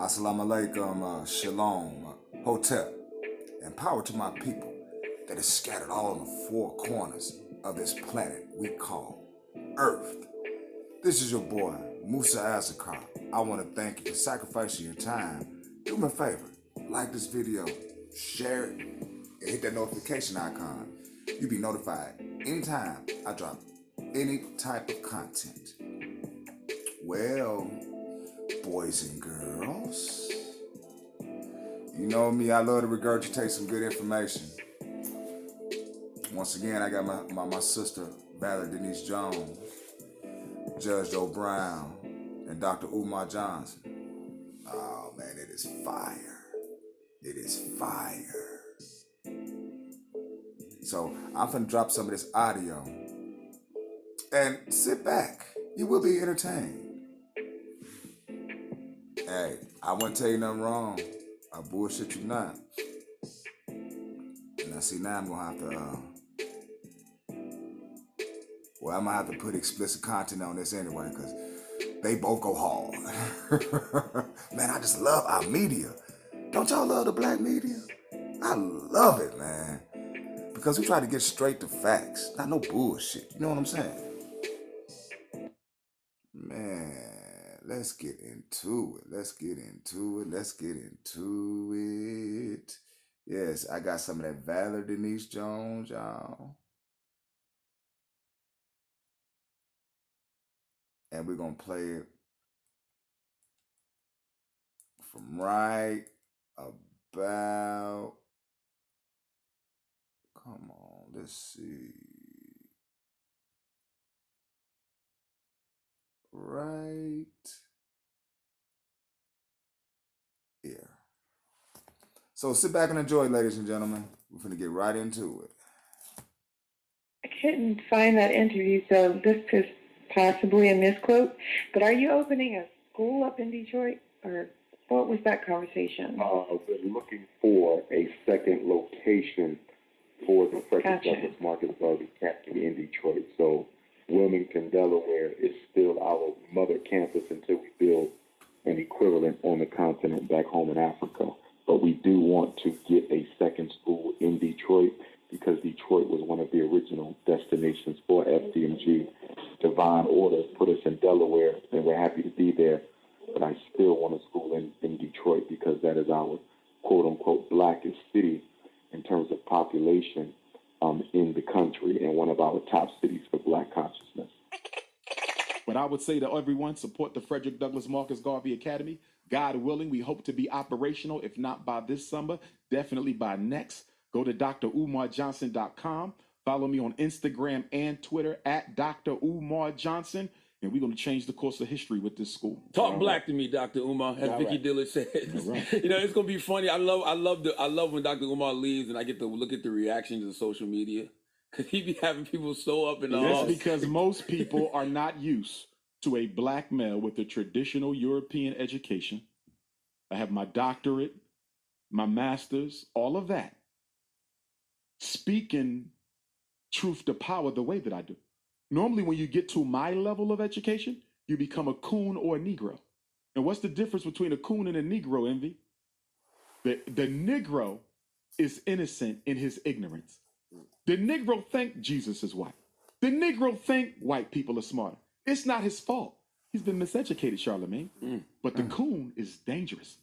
Assalamu alaikum, shalom, hotel, and power to my people that is scattered all in the four corners of this planet we call Earth. This is your boy, Musa Azakar. I want to thank you for sacrificing your time. Do me a favor, like this video, share it, and hit that notification icon. You'll be notified anytime I drop any type of content. Well, boys and girls, you know me, I love to regurgitate some good information. Once again, I got my sister, Valerie, Denise Jones, Judge Joe Brown, and Dr. Umar Johnson. Oh man, it is fire. It is fire. So I'm finna drop some of this audio and sit back. You will be entertained. Hey, I wouldn't tell you nothing wrong. I bullshit you not. Now see, now I'm gonna have to, I'm gonna have to put explicit content on this anyway, because they both go hard. Man, I just love our media. Don't y'all love the black media? I love it, man. Because we try to get straight to facts, not no bullshit. You know what I'm saying? Man, let's get into it. Let's get into it. Yes, I got some of that Valerie Denise Jones, y'all. And we're going to play it from right about, come on, let's see. Right here. So sit back and enjoy, ladies and gentlemen. We're going to get right into it. I couldn't find that interview, so this is possibly a misquote. But are you opening a school up in Detroit, or what was that conversation? We're looking for a second location for the Frederick Douglass Marcus Garvey Academy in Detroit. So Wilmington, Delaware is still our mother campus until we build an equivalent on the continent back home in Africa. But we do want to get a second school in Detroit because Detroit was one of the original destinations for FDMG. Divine Order put us in Delaware, and we're happy to be there. But I still want a school in Detroit because that is our quote-unquote blackest city in terms of population in the country and one of our top cities for black consciousness. But I would say to everyone, support the Frederick Douglass Marcus Garvey Academy. God willing, we hope to be operational, if not by this summer, definitely by next. Go to drumarjohnson.com. Follow me on Instagram and Twitter at Dr. Umar Johnson. And we're going to change the course of history with this school. Talk black to me, Dr. Umar, as Vicky Dillard says. Right. You know, it's gonna be funny. I love when Dr. Umar leaves and I get to look at the reactions of social media. Cause he be having people so up in the That's because most people are not used to a black male with a traditional European education. I have my doctorate, my master's, all of that. Speaking truth to power the way that I do. Normally, when you get to my level of education, you become a coon or a Negro. And what's the difference between a coon and a Negro, Envy? The Negro is innocent in his ignorance. The Negro think Jesus is white. The Negro think white people are smarter. It's not his fault. He's been miseducated, Charlemagne. But the coon is dangerous.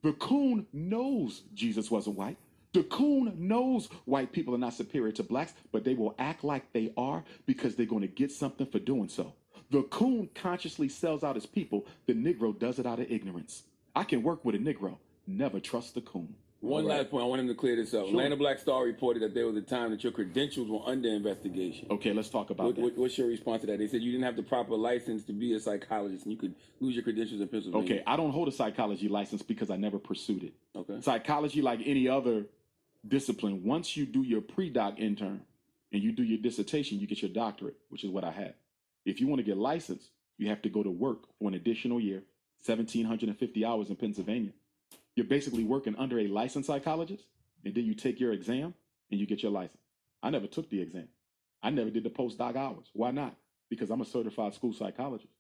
The coon knows Jesus wasn't white. The coon knows white people are not superior to blacks, but they will act like they are because they're going to get something for doing so. The coon consciously sells out his people. The Negro does it out of ignorance. I can work with a Negro. Never trust the coon. One last point, I want him to clear this up. Sure. Atlanta Black Star reported that there was a time that your credentials were under investigation. Okay, let's talk about that. What's your response to that? They said you didn't have the proper license to be a psychologist and you could lose your credentials in Pennsylvania. Okay, I don't hold a psychology license because I never pursued it. Okay. Psychology, like any other discipline, once you do your pre-doc intern and you do your dissertation, you get your doctorate, which is what I had. If you want to get licensed, you have to go to work for an additional year, 1,750 hours in Pennsylvania. You're basically working under a licensed psychologist, and then you take your exam and you get your license. I never took the exam. I never did the postdoc hours. Why not? Because I'm a certified school psychologist.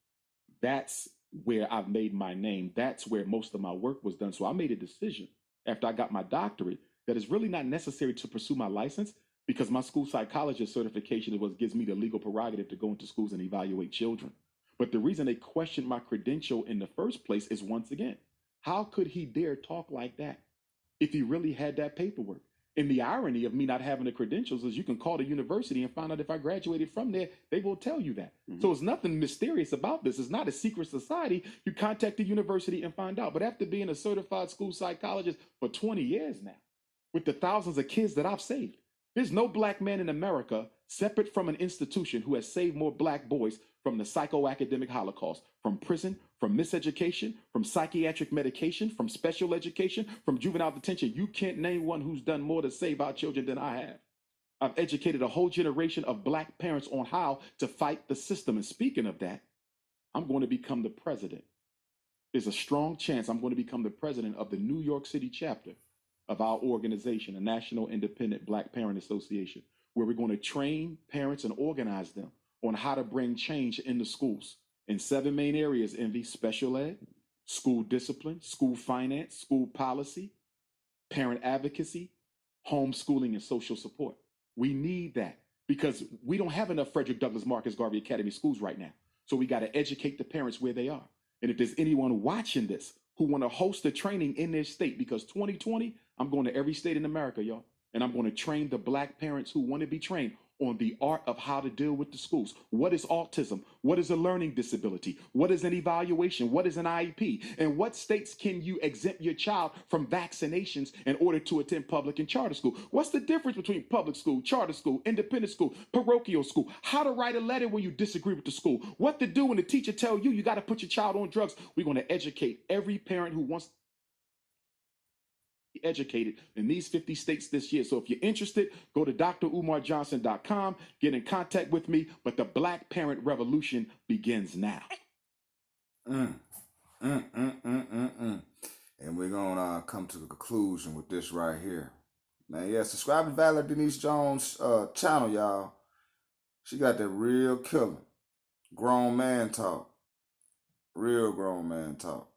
That's where I've made my name. That's where most of my work was done. So I made a decision after I got my doctorate that it's really not necessary to pursue my license because my school psychologist certification is what gives me the legal prerogative to go into schools and evaluate children. But the reason they questioned my credential in the first place is, once again, how could he dare talk like that if he really had that paperwork? And the irony of me not having the credentials is you can call the university and find out if I graduated from there. They will tell you that. So it's nothing mysterious about this. It's not a secret society. You contact the university and find out. But after being a certified school psychologist for 20 years now, with the thousands of kids that I've saved, there's no black man in America separate from an institution who has saved more black boys from the psychoacademic Holocaust, from prison, from miseducation, from psychiatric medication, from special education, from juvenile detention. You can't name one who's done more to save our children than I have. I've educated a whole generation of black parents on how to fight the system. And speaking of that, I'm going to become the president. There's a strong chance I'm going to become the president of the New York City chapter of our organization, the National Independent Black Parent Association, where we're going to train parents and organize them on how to bring change in the schools in 7 main areas: Envy: special ed, school discipline, school finance, school policy, parent advocacy, homeschooling, and social support. We need that because we don't have enough Frederick Douglass Marcus Garvey Academy schools right now. So we got to educate the parents where they are. And if there's anyone watching this who want to host a training in their state, because 2020, I'm going to every state in America, y'all, and I'm going to train the black parents who want to be trained on the art of how to deal with the schools. What is autism? What is a learning disability? What is an evaluation? What is an IEP? And what states can you exempt your child from vaccinations in order to attend public and charter school? What's the difference between public school, charter school, independent school, parochial school? How to write a letter when you disagree with the school? What to do when the teacher tells you got to put your child on drugs? We're going to educate every parent who wants educated in these 50 states this year. So if you're interested, go to drumarjohnson.com, get in contact with me. But the black parent revolution begins now. And we're going to come to the conclusion with this right here. Man, yeah, subscribe to Valerie Denise Jones' channel, y'all. She got that real killer. Grown man talk. Real grown man talk.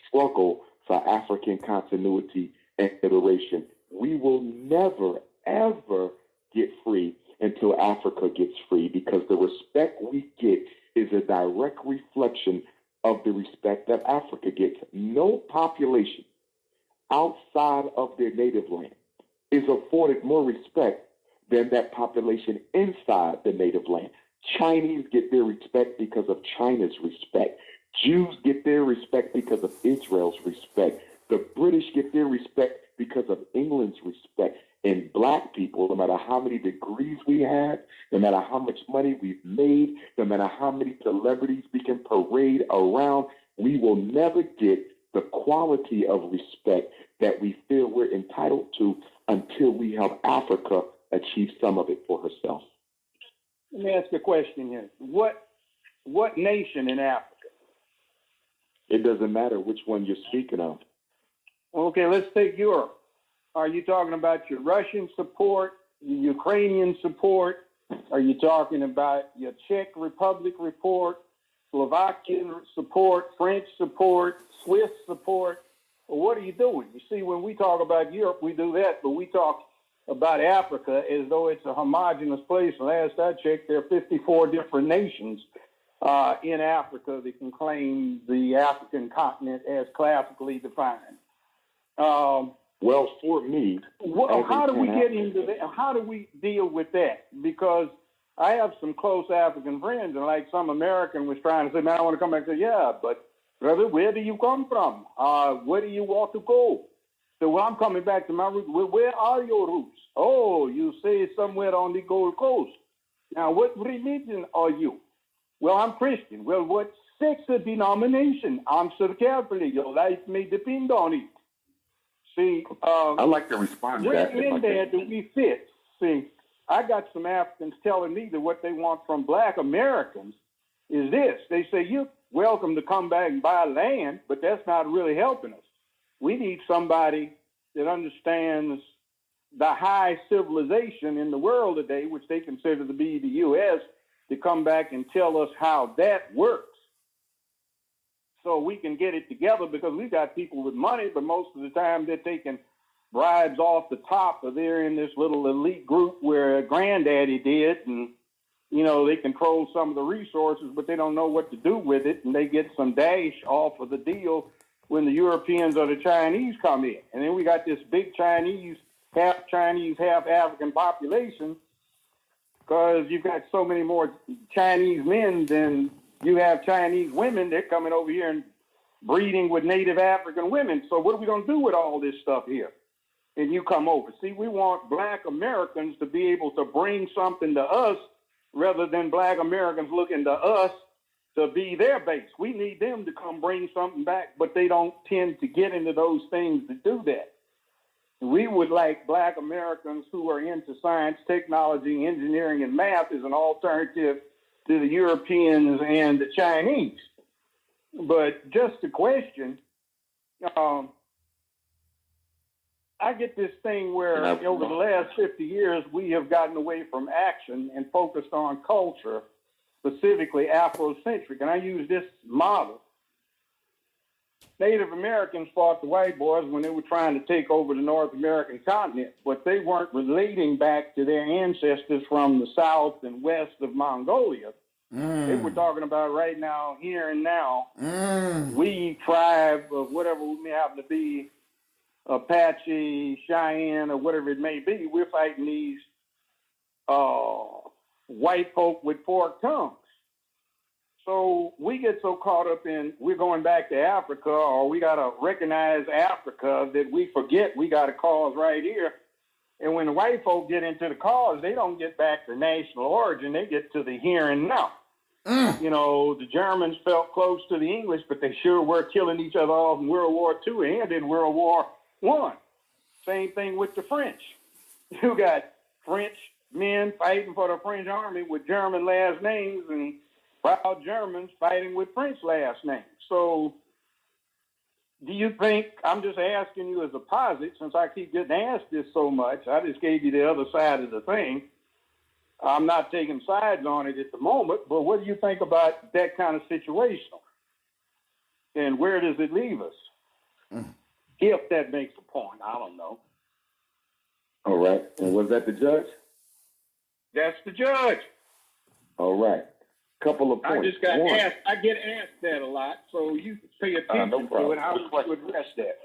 Struggle for African continuity and liberation. We will never, ever get free until Africa gets free, because the respect we get is a direct reflection of the respect that Africa gets. No population outside of their native land is afforded more respect than that population inside the native land. Chinese get their respect because of China's respect. Jews get their respect because of Israel's respect. The British get their respect because of England's respect. And black people, no matter how many degrees we have, no matter how much money we've made, no matter how many celebrities we can parade around, we will never get the quality of respect that we feel we're entitled to until we help Africa achieve some of it for herself. Let me ask you a question here. What nation in Africa? It doesn't matter which one you're speaking of. Okay, let's take Europe. Are you talking about your Russian support, your Ukrainian support? Are you talking about your Czech Republic support, Slovakian support, French support, Swiss support? Well, what are you doing? You see, when we talk about Europe, we do that, but we talk about Africa as though it's a homogenous place. Last I checked, there are 54 different nations in Africa that can claim the African continent as classically defined. Well, for me, how do we get into that? How do we deal with that? Because I have some close African friends, and like some American was trying to say, man, I want to come back and say, yeah, but brother, where do you come from? Where do you want to go? So when I'm coming back to my roots, where are your roots? Oh, you say somewhere on the Gold Coast. Now, what religion are you? Well, I'm Christian. Well, what sex or denomination? Answer carefully. Your life may depend on it. See, I like to respond to that. Where in there do we fit? See, I got some Africans telling me that what they want from black Americans is this. They say, you're welcome to come back and buy land, but that's not really helping us. We need somebody that understands the high civilization in the world today, which they consider to be the U.S., to come back and tell us how that works so we can get it together, because we got people with money, but most of the time they're taking bribes off the top, or they're in this little elite group where granddaddy did, and they control some of the resources, but they don't know what to do with it, and they get some dash off of the deal when the Europeans or the Chinese come in. And then we got this big half Chinese, half African population, because you've got so many more Chinese men than you have Chinese women. They're coming over here and breeding with native African women. So what are we going to do with all this stuff here? And you come over. See, we want Black Americans to be able to bring something to us rather than Black Americans looking to us to be their base. We need them to come bring something back, but they don't tend to get into those things to do that. We would like Black Americans who are into science, technology, engineering, and math as an alternative to the Europeans and the Chinese. But just a question, I get this thing where over the last 50 years, we have gotten away from action and focused on culture, specifically Afrocentric. And I use this model. Native Americans fought the white boys when they were trying to take over the North American continent, but they weren't relating back to their ancestors from the south and west of Mongolia. They were talking about right now, here and now. We tribe of whatever we may happen to be, Apache, Cheyenne, or whatever it may be, we're fighting these white folk with forked tongues. So we get so caught up in we're going back to Africa, or we got to recognize Africa, that we forget we got a cause right here. And when the white folk get into the cause, they don't get back to national origin. They get to the here and now. The Germans felt close to the English, but they sure were killing each other off in World War II and in World War I. Same thing with the French. You got French men fighting for the French army with German last names, and proud Germans fighting with French last names. So do you think, I'm just asking you as a posit, since I keep getting asked this so much, I just gave you the other side of the thing. I'm not taking sides on it at the moment, but what do you think about that kind of situation? And where does it leave us? If that makes a point, I don't know. All right. And was that the judge? That's the judge. All right. Couple of points. I just got asked. I get asked that a lot, so you pay attention to it. How would you address that?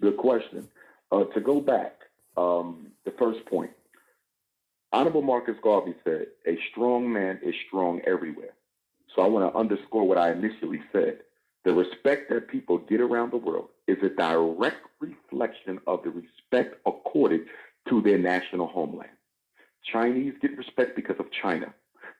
Good question. To go back, the first point. Honorable Marcus Garvey said, a strong man is strong everywhere. So I want to underscore what I initially said. The respect that people get around the world is a direct reflection of the respect accorded to their national homeland. Chinese get respect because of China.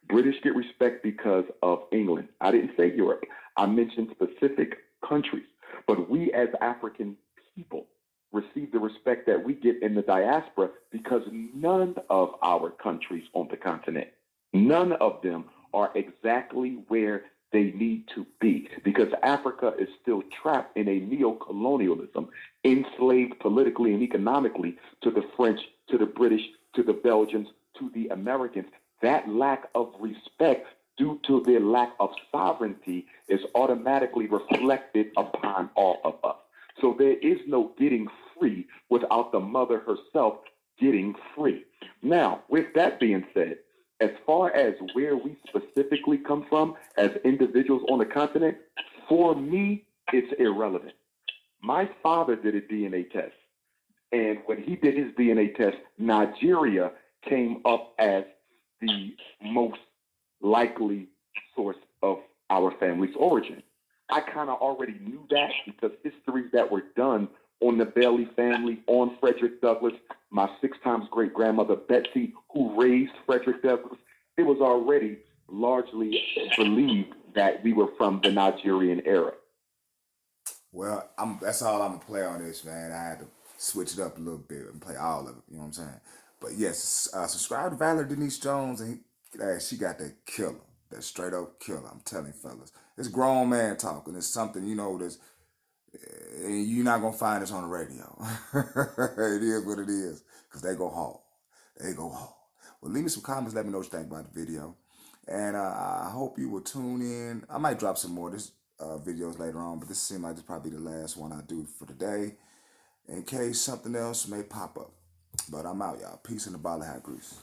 British get respect because of England. I didn't say Europe. I mentioned specific countries. But we as African people receive the respect that we get in the diaspora because none of our countries on the continent, none of them are exactly where they need to be, because Africa is still trapped in a neo-colonialism, enslaved politically and economically to the French, to the British, to the Belgians, to the Americans. That lack of respect due to their lack of sovereignty is automatically reflected upon all of us. So there is no getting free without the mother herself getting free. Now, with that being said, as far as where we specifically come from as individuals on the continent, for me, it's irrelevant. My father did a DNA test, and when he did his DNA test, Nigeria came up as the most likely source of our family's origin. I kind of already knew that because histories that were done on the Bailey family, on Frederick Douglass, my 6 times great-grandmother Betsy, who raised Frederick Douglass, it was already largely believed that we were from the Nigerian era. Well, that's all I'm going to play on this, man. I had to switch it up a little bit and play all of it, you know what I'm saying? But yes, subscribe to Valerie Denise Jones, and she got that killer, that straight up killer, I'm telling you, fellas. It's grown man talk, and it's something, that's, you're not going to find this on the radio. It is what it is, because they go hard. They go hard. Well, leave me some comments. Let me know what you think about the video. And I hope you will tune in. I might drop some more videos later on, but this seems like this probably the last one I do for today, in case something else may pop up. But I'm out, y'all. Peace in the bottle hat grease.